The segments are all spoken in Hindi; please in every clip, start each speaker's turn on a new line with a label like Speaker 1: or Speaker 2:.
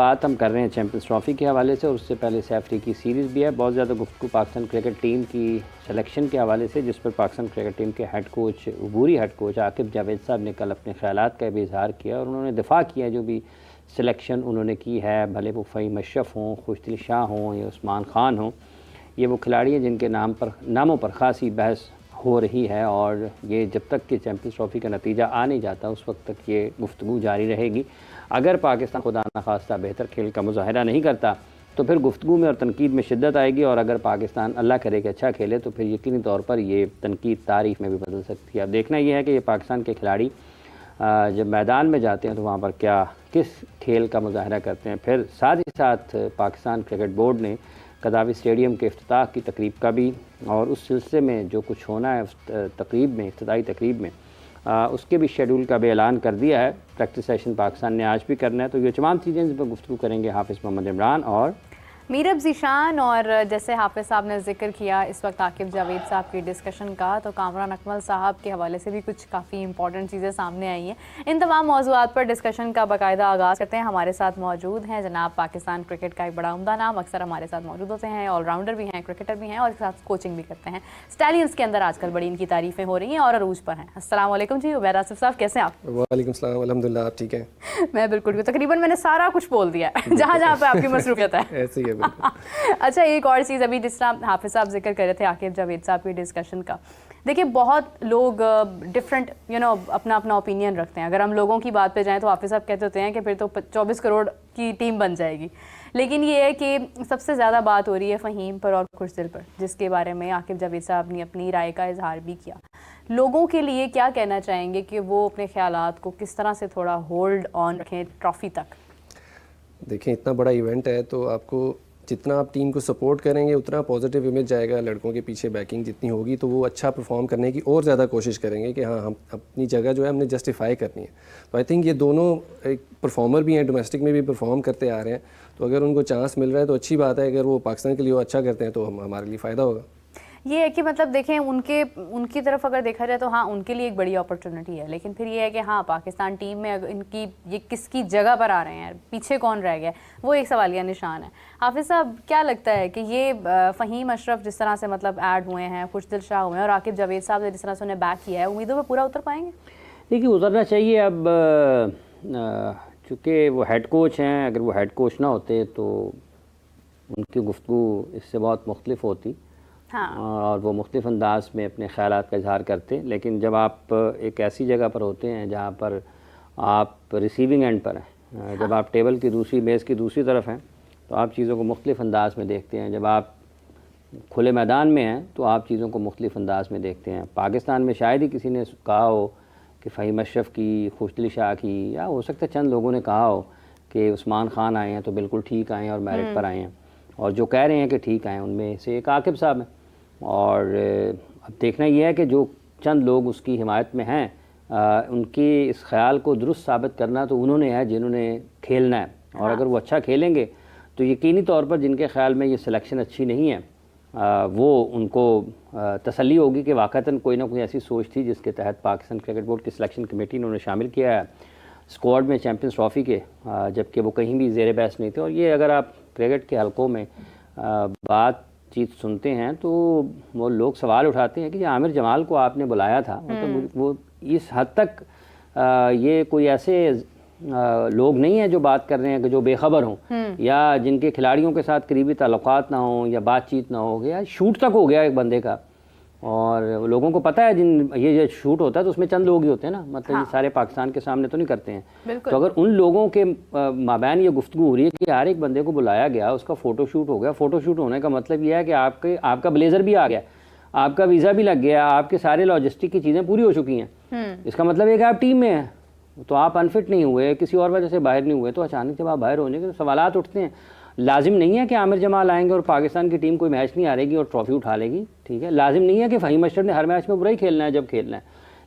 Speaker 1: बात हम कर रहे हैं चैम्पियंस ट्रॉफ़ी के हवाले से और उससे पहले से अफ्रीकी सीरीज़ भी है। बहुत ज़्यादा गुफ्तगू पाकिस्तान क्रिकेट टीम की सिलेक्शन के हवाले से, जिस पर पाकिस्तान क्रिकेट टीम के हेड कोच, अबूरी हेड कोच आकिब जावेद साहब ने कल अपने ख्यालात का भी इजहार किया और उन्होंने दिफा किया जो भी सिलेक्शन उन्होंने की है, भले वो फ़हीम अशरफ हों, खुशदिल शाह हों या उस्मान खान हों, ये वो खिलाड़ी हैं जिनके नामों पर ख़ासी बहस हो रही है और ये जब तक कि चैम्पियंस ट्रॉफ़ी का नतीजा आ नहीं जाता उस वक्त तक ये गुफ्तगू जारी रहेगी। अगर पाकिस्तान खुदा न खास्ता बेहतर खेल का मुज़ाहरा नहीं करता तो फिर गुफ्तगू में और तनकीद में शिद्दत आएगी, और अगर पाकिस्तान अल्लाह करे कि अच्छा खेले तो फिर यकीनी तौर पर ये तनकीद तारीफ़ में भी बदल सकती है। अब देखना ये है कि ये पाकिस्तान के खिलाड़ी जब मैदान में जाते हैं तो वहाँ पर किस खेल का मुज़ाहरा करते हैं। फिर साथ ही साथ पाकिस्तान क्रिकेट बोर्ड ने कदावी स्टेडियम के इफ्तिताह की तकरीब का भी और उस सिलसिले में जो कुछ होना है तकरीब में, इफ्तिताही तकरीब में, उसके भी शेड्यूल का भी ऐलान कर दिया है। प्रैक्टिस सेशन पाकिस्तान ने आज भी करना है। तो ये तमाम चीज़ें इस पर गुफ्तगू करेंगे हाफिज़ मोहम्मद इमरान और
Speaker 2: मीरब ज़ीशान। और जैसे हाफिज़ साहब ने जिक्र किया इस वक्त आकिब जावेद साहब की डिस्कशन का, तो कामरान अकमल साहब के हवाले से भी कुछ काफ़ी इंपॉर्टेंट चीज़ें सामने आई हैं। इन तमाम मौज़ूआत पर डिस्कशन का बाकायदा आगाज़ करते हैं। हमारे साथ मौजूद हैं जनाब पाकिस्तान क्रिकेट का एक बड़ा उम्दा नाम, अक्सर हमारे साथ मौजूद होते हैं, ऑलराउंडर भी हैं, क्रिकेटर भी हैं और इसके साथ कोचिंग भी करते हैं। स्टैलियंस के अंदर आजकल बड़ी इनकी तारीफ़ें हो रही हैं और अरूज पर हैं। अस्सलाम वालेकुम जी, उबैर आसिफ साहब, कैसे हैं आप?
Speaker 3: वालेकुम सलाम, अल्हम्दुलिल्लाह, आप ठीक हैं?
Speaker 2: मैं बिल्कुल, तकरीबन मैंने सारा कुछ बोल दिया है जहाँ जहाँ पे आपकी मसरूफियत है।
Speaker 3: ऐसे ही है बिल्कुल।
Speaker 2: अच्छा, एक और चीज़, अभी जिस तरह हाफिज़ साहब जिक्र कर रहे थे आकिब जावेद साहब की डिस्कशन का, देखिए बहुत लोग डिफरेंट अपना अपना ओपिनियन रखते हैं। अगर हम लोगों की बात पे जाएं तो हाफिज़ साहब कहते होते हैं कि फिर तो 24 करोड़ की टीम बन जाएगी, लेकिन ये है कि सबसे ज़्यादा बात हो रही है फ़हीम पर और खुशदिल पर, जिसके बारे में आकिब जावेद साहब ने अपनी राय का इजहार भी किया। लोगों के लिए क्या कहना चाहेंगे कि वो अपने ख्यालात को किस तरह से थोड़ा होल्ड ऑन रखें ट्रॉफ़ी तक?
Speaker 3: देखें, इतना बड़ा इवेंट है तो आपको जितना आप टीम को सपोर्ट करेंगे उतना पॉजिटिव इमेज जाएगा। लड़कों के पीछे बैकिंग जितनी होगी तो वो अच्छा परफॉर्म करने की और ज़्यादा कोशिश करेंगे कि हाँ, हम अपनी जगह जो है हमने जस्टिफाई करनी है। तो आई थिंक ये दोनों एक परफॉर्मर भी हैं, डोमेस्टिक में भी परफॉर्म करते आ रहे हैं, तो अगर उनको चांस मिल रहा है तो अच्छी बात है। अगर वो पाकिस्तान के लिए वो अच्छा करते हैं तो हमारे लिए फ़ायदा होगा।
Speaker 2: ये है कि मतलब देखें उनकी तरफ अगर देखा जाए तो हाँ, उनके लिए एक बड़ी अपॉर्चुनिटी है, लेकिन फिर ये है कि हाँ, पाकिस्तान टीम में इनकी ये किसकी जगह पर आ रहे हैं, पीछे कौन रह गया, वो एक सवालिया निशान है। हाफिज़ साहब, क्या लगता है कि ये फ़हीम अशरफ जिस तरह से मतलब ऐड हुए हैं, खुशदिल शाह हुए हैं और आकिब जावेद साहब ने जिस तरह से उन्हें बैक किया है, उम्मीदों पर पूरा उतर पाएंगे?
Speaker 1: देखिए, उतरना चाहिए। अब चूँकि वो हेड कोच हैं, अगर वो हेड कोच ना होते तो उनकी गुफ्तगू इससे बहुत मुख्तलिफ होती। हाँ। और वो मुख्तलिफ अंदाज में अपने ख़यालात का इजहार करते। लेकिन जब आप एक ऐसी जगह पर होते हैं जहाँ पर आप रिसीविंग एंड पर हैं, हाँ। जब आप टेबल की दूसरी मेज़ की दूसरी तरफ हैं तो आप चीज़ों को मुख्तलिफ अंदाज में देखते हैं। जब आप खुले मैदान में हैं तो आप चीज़ों को मुख्तलिफ अंदाज में देखते हैं। पाकिस्तान में शायद ही किसी ने कहा हो कि फ़हीम अशरफ की, खुशदिल शाह की, या हो सकता है चंद लोगों ने कहा हो कि उस्मान खान आए हैं तो बिल्कुल ठीक आए हैं और मेरिट पर आए हैं, और जो कह रहे हैं कि ठीक आए उनमें से एक आकिब साहब हैं। और अब देखना यह है कि जो चंद लोग उसकी हिमायत में हैं उनकी इस ख्याल को दुरुस्त साबित करना तो उन्होंने है जिन्होंने खेलना है, और अगर वो अच्छा खेलेंगे तो यकीनी तौर पर जिनके ख्याल में ये सिलेक्शन अच्छी नहीं है वो उनको तसल्ली होगी कि वाक़तन कोई ना कोई ऐसी सोच थी जिसके तहत पाकिस्तान क्रिकेट बोर्ड की सिलेक्शन कमेटी ने उन्हें शामिल किया है स्क्वाड में चैम्पियंस ट्रॉफ़ी के, जबकि वो कहीं भी ज़ेर बहस नहीं थे। और ये अगर आप क्रिकेट के हलकों में बातचीत सुनते हैं तो वो लोग सवाल उठाते हैं कि आमिर जमाल को आपने बुलाया था, मतलब वो इस हद तक ये कोई ऐसे लोग नहीं हैं जो बात कर रहे हैं कि जो बेखबर हों या जिनके खिलाड़ियों के साथ करीबी ताल्लुकात ना हों या बातचीत ना हो गया, शूट तक हो गया एक बंदे का, और लोगों को पता है ये शूट होता है तो उसमें चंद लोग ही होते हैं ना, मतलब हाँ। ये सारे पाकिस्तान के सामने तो नहीं करते हैं। तो अगर उन लोगों के माबैन ये गुफ्तगू हो रही है कि हर एक बंदे को बुलाया गया, उसका फ़ोटो शूट हो गया, फ़ोटो शूट होने का मतलब यह है कि आपका ब्लेज़र भी आ गया, आपका वीज़ा भी लग गया, आपके सारे लॉजिस्टिक की चीज़ें पूरी हो चुकी हैं, इसका मतलब है कि आप टीम में हैं, तो आप अनफिट नहीं हुए, किसी और वजह से बाहर नहीं हुए, तो अचानक जब आप बाहर होने के तो सवालात उठते हैं। लाजिम नहीं है कि आमिर जमाल आएंगे और पाकिस्तान की टीम कोई मैच नहीं हारेगी और ट्रॉफ़ी उठा लेगी, ठीक है। लाजिम नहीं है कि फ़हीम अशरफ ने हर मैच में बुरा ही खेलना है जब खेलना है,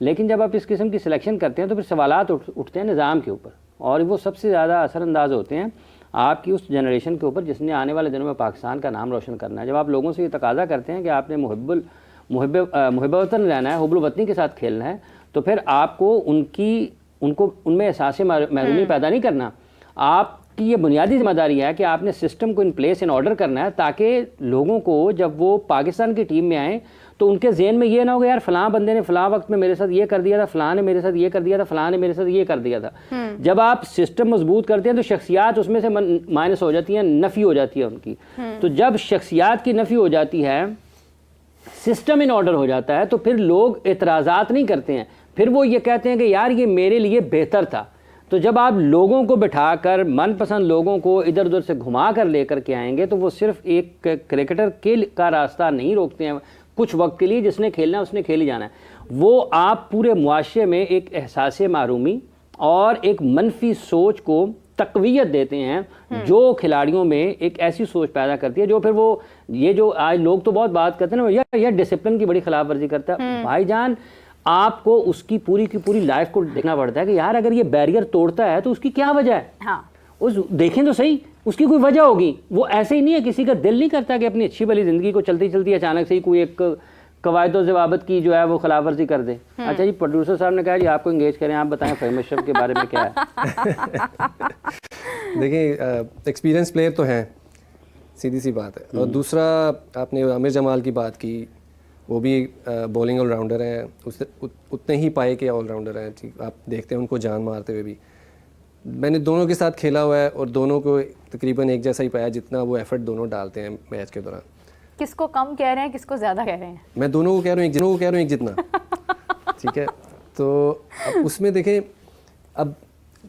Speaker 1: लेकिन जब आप इस किस्म की सिलेक्शन करते हैं तो फिर सवालात उठते हैं निज़ाम के ऊपर, और वो सबसे ज़्यादा असरअंदाज होते हैं आपकी उस जनरेशन के ऊपर जिसने आने वाले दिनों में पाकिस्तान का नाम रोशन करना है। जब आप लोगों से ये तकाजा करते हैं कि आपने मुहिब वतन रहना है, हुब्बुल वतनी के साथ खेलना है, तो फिर आपको उनमें एहसास महरूमी पैदा नहीं करना, आप आपकी ये बुनियादी जिम्मेदारी है कि आपने सिस्टम को इन प्लेस इन ऑर्डर करना है, ताकि लोगों को जब वो पाकिस्तान की टीम में आए तो उनके जहन में ये ना हो कि यार फ़लाँ बंदे ने फ़लाँ वक्त में मेरे साथ ये कर दिया था, फ़लाँ ने मेरे साथ ये कर दिया था, फ़लाँ ने मेरे साथ ये कर दिया था। जब आप सिस्टम मजबूत करते हैं तो शख्सियात उसमें से माइनस हो जाती हैं, नफ़ी हो जाती है उनकी। तो जब शख्सियात की नफ़ी हो जाती है, सिस्टम इन ऑर्डर हो जाता है, तो फिर लोग एतराज़ात नहीं करते हैं, फिर वो ये कहते हैं कि यार ये मेरे लिए बेहतर था। तो जब आप लोगों को बिठाकर मनपसंद लोगों को इधर उधर से घुमा कर लेकर के आएंगे तो वो सिर्फ एक क्रिकेटर के का रास्ता नहीं रोकते हैं कुछ वक्त के लिए, जिसने खेलना है उसने खेल ही जाना है। वो आप पूरे मुआशरे में एक एहसास मारूमी और एक मनफी सोच को तक़वियत देते हैं, जो खिलाड़ियों में एक ऐसी सोच पैदा करती है जो फिर वो ये जो आज लोग तो बहुत बात करते हैं ना, यह डिसिप्लिन की बड़ी खिलाफ वर्जी करता है। भाईजान, आपको उसकी पूरी की पूरी लाइफ को देखना पड़ता है कि यार अगर ये बैरियर तोड़ता है तो उसकी क्या वजह है।
Speaker 2: हाँ।
Speaker 1: उस देखें तो सही, उसकी कोई वजह होगी। वो ऐसे ही नहीं है, किसी का दिल नहीं करता कि अपनी अच्छी भली ज़िंदगी को चलती चलती अचानक से ही कोई एक कवायद ज़वाबत की जो है वो खिलाफ वर्जी कर दे। अच्छा जी, प्रोड्यूसर साहब ने कहा जी आपको इंगेज करें, आप बताएं फ़हीम अशरफ के बारे में क्या है।
Speaker 3: देखिए, एक्सपीरियंस प्लेयर तो हैं, सीधी सी बात है। और दूसरा, आपने आमिर जमाल की बात की, वो भी बॉलिंग ऑलराउंडर हैं, उससे उतने ही पाए के ऑलराउंडर हैं। ठीक, आप देखते हैं उनको जान मारते हुए भी। मैंने दोनों के साथ खेला हुआ है और दोनों को तकरीबन एक जैसा ही पाया, जितना वो एफर्ट दोनों डालते हैं मैच के दौरान।
Speaker 2: किसको कम कह रहे हैं, किसको ज़्यादा कह रहे हैं?
Speaker 3: मैं दोनों को कह रहा हूँ, एक जितना। ठीक है, तो अब उसमें देखें, अब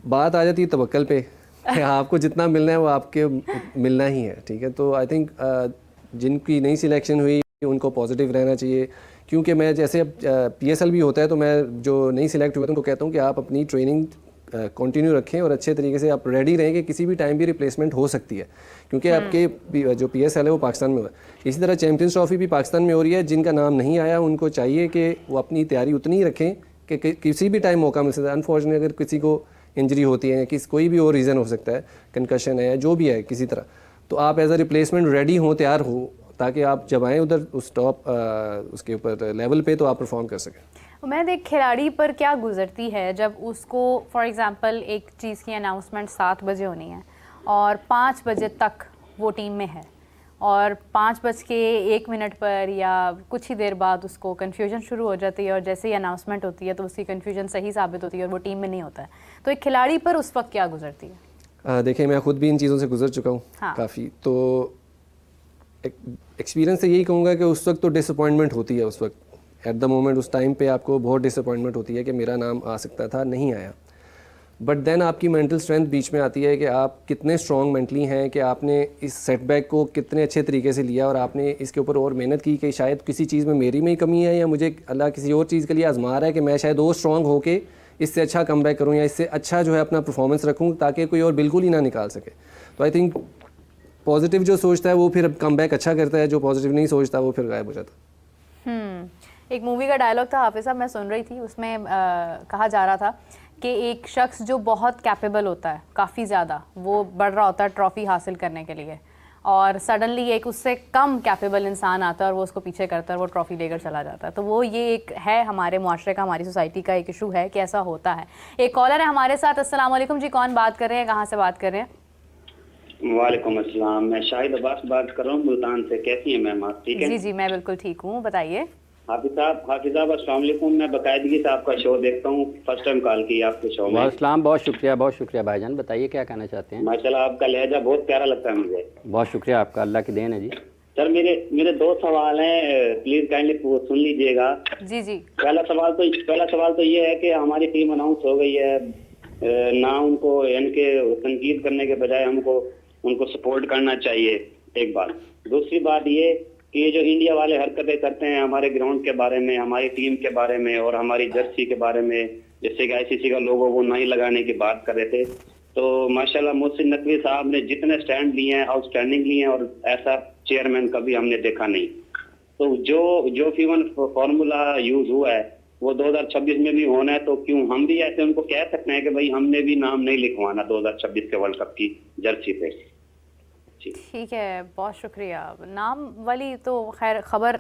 Speaker 3: बात आ जाती है तवक्कल पे कि आपको जितना मिलना है वो आपके मिलना ही है। ठीक है, तो आई थिंक जिनकी नई सिलेक्शन हुई उनको पॉजिटिव रहना चाहिए, क्योंकि मैं जैसे अब PSL भी होता है तो मैं जो नहीं सिलेक्ट हुआ तो उनको कहता हूँ कि आप अपनी ट्रेनिंग कंटिन्यू रखें और अच्छे तरीके से आप रेडी रहें कि किसी भी टाइम भी रिप्लेसमेंट हो सकती है, क्योंकि आपके जो PSL है वो पाकिस्तान में हुआ है। इसी तरह चैम्पियंस ट्रॉफी भी पाकिस्तान में हो रही है। जिनका नाम नहीं आया उनको चाहिए कि वो अपनी तैयारी उतनी ही रखें कि किसी भी टाइम मौका मिल सकता है। अनफॉर्चुनेटली अगर किसी को इंजरी होती है, किस कोई भी और रीज़न हो सकता है, कंकशन है, जो भी है किसी तरह, तो आप एज अ रिप्लेसमेंट रेडी हों, तैयार हो, ताकि आप जब आएँ उधर उस टॉप उसके ऊपर लेवल पे तो आप परफॉर्म कर सकें।
Speaker 2: मैं देख खिलाड़ी पर क्या गुजरती है जब उसको फॉर एग्जांपल एक चीज़ की अनाउंसमेंट 7 बजे होनी है और 5 बजे तक वो टीम में है और 5:01 पर या कुछ ही देर बाद उसको कन्फ्यूजन शुरू हो जाती है और जैसे ही अनाउंसमेंट होती है तो उसकी कन्फ्यूजन सही साबित होती है और वो टीम में नहीं होता है। तो एक खिलाड़ी पर उस वक्त क्या गुजरती है?
Speaker 3: देखिए, मैं ख़ुद भी इन चीज़ों से गुजर चुका हूँ। हाँ। काफ़ी। तो एक्सपीरियंस से यही कहूँगा कि उस वक्त तो डिसअपॉइंटमेंट होती है। उस वक्त एट द मोमेंट उस टाइम पे आपको बहुत डिसअपॉइंटमेंट होती है कि मेरा नाम आ सकता था, नहीं आया। बट देन आपकी मेंटल स्ट्रेंथ बीच में आती है कि आप कितने स्ट्रॉन्ग मेंटली हैं, कि आपने इस सेटबैक को कितने अच्छे तरीके से लिया और आपने इसके ऊपर और मेहनत की कि शायद किसी चीज़ में मेरी में ही कमी है या मुझे अल्लाह किसी और चीज़ के लिए आजमा रहा है कि मैं शायद और स्ट्रॉन्ग होके इससे अच्छा कमबैक करूँ या इससे अच्छा जो है अपना परफॉर्मेंस रखूँ ताकि कोई और बिल्कुल ही ना निकाल सके। तो आई थिंक पॉजिटिव जो सोचता है वो फिर कमबैक अच्छा करता है, जो पॉजिटिव नहीं सोचता वो फिर गायब हो जाता है।
Speaker 2: एक मूवी का डायलॉग था हाफिज साहब, मैं सुन रही थी, उसमें कहा जा रहा था कि एक शख्स जो बहुत कैपेबल होता है, काफ़ी ज़्यादा, वो बढ़ रहा होता है ट्रॉफ़ी हासिल करने के लिए और सडनली एक उससे कम कैपेबल इंसान आता है और वो उसको पीछे करता है और वो ट्रॉफ़ी लेकर चला जाता है। तो वो ये एक है हमारे मुआशरे का, हमारी सोसाइटी का एक इशू है कि ऐसा होता है। एक कॉलर है हमारे साथ। अस्सलाम वालेकुम जी, कौन बात कर रहे हैं, कहाँ से बात कर रहे हैं?
Speaker 4: वालेकुम अस्सलाम, मैं शाहिद अब्बास बात कर रहा हूँ मुल्तान से। कैसी हैं मैम आप? ठीक है
Speaker 2: जी जी, मैं बिल्कुल ठीक हूँ, बताइए।
Speaker 4: हाफिज साहब अस्सलाम वालेकुम। मैं बाकायदगी से आपका शो देखता हूँ, फर्स्ट टाइम कॉल की आपके शो में।
Speaker 1: अस्सलाम, बहुत शुक्रिया भाईजान, बताइए क्या कहना चाहते हैं।
Speaker 4: माशाल्लाह आपका लहजा बहुत प्यारा लगता है मुझे।
Speaker 1: बहुत शुक्रिया आपका, अल्लाह की देन है जी।
Speaker 4: सर मेरे 2 सवाल हैं, प्लीज काइंडली सुन लीजिएगा।
Speaker 2: जी जी।
Speaker 4: पहला सवाल तो ये है कि हमारी टीम अनाउंस हो गई है, ना उनको इनके तनकीद करने के बजाय हमको उनको सपोर्ट करना चाहिए, एक बात। दूसरी बात ये कि ये जो इंडिया वाले हरकतें करते हैं हमारे ग्राउंड के बारे में, हमारी टीम के बारे में और हमारी जर्सी के बारे में, जैसे कि ICC का लोगो वो नहीं लगाने की बात कर रहे थे, तो माशाल्लाह मोहसिन नकवी साहब ने जितने स्टैंड लिए हैं आउटस्टैंडिंग लिए हैं और ऐसा चेयरमैन कभी हमने देखा नहीं। तो जो फीवन फॉर्मूला यूज हुआ है वो 2026 में भी होना है, तो क्यों हम भी ऐसे उनको कह सकते हैं कि भाई हमने भी नाम नहीं लिखवाना 2026 के वर्ल्ड कप की जर्सी पे।
Speaker 2: ठीक है, बहुत शुक्रिया। नाम वाली तो खैर खबर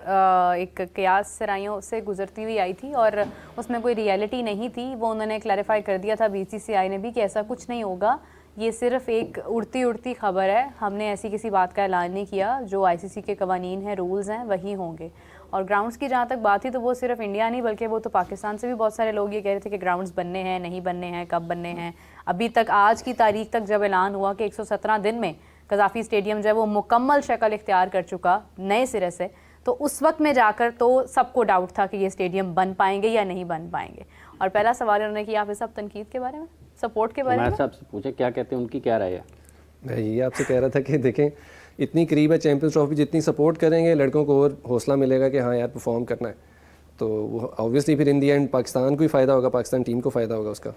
Speaker 2: एक कियास सराइयों से गुजरती हुई आई थी और उसमें कोई रियलिटी नहीं थी, वो उन्होंने क्लैरिफाई कर दिया था BCCI ने भी कि ऐसा कुछ नहीं होगा, ये सिर्फ एक उड़ती उड़ती खबर है, हमने ऐसी किसी बात का ऐलान नहीं किया, जो आईसीसी के कवानीन हैं, रूल्स हैं, वही होंगे। और ग्राउंड्स की जहाँ तक बात थी तो वो सिर्फ इंडिया नहीं बल्कि वो तो पाकिस्तान से भी बहुत सारे लोग ये कह रहे थे कि ग्राउंड्स बनने हैं, नहीं बनने हैं, कब बनने हैं। अभी तक आज की तारीख तक जब ऐलान हुआ कि 117 दिन में कज़ाफ़ी स्टेडियम जो है वो मुकम्मल शक्ल इख्तियार कर चुका नए सिरे से, तो उस वक्त में जाकर तो सबको डाउट था कि ये स्टेडियम बन पाएंगे या नहीं बन पाएंगे। और पहला सवाल उन्होंने किया आप सब तनकीद के बारे में, सपोर्ट के बारे में।
Speaker 1: मैं आपसे पूछे क्या कहते हैं, उनकी क्या राय है?
Speaker 3: मैं ये आपसे कह रहा था कि देखें इतनी करीब है चैंपियंस ट्रॉफी, जितनी सपोर्ट करेंगे लड़कों को और हौसला मिलेगा कि हाँ यार परफॉर्म करना है, तो वो ऑब्वियसली फिर इन दी एंड पाकिस्तान को ही फ़ायदा होगा, पाकिस्तान टीम को फ़ायदा होगा उसका।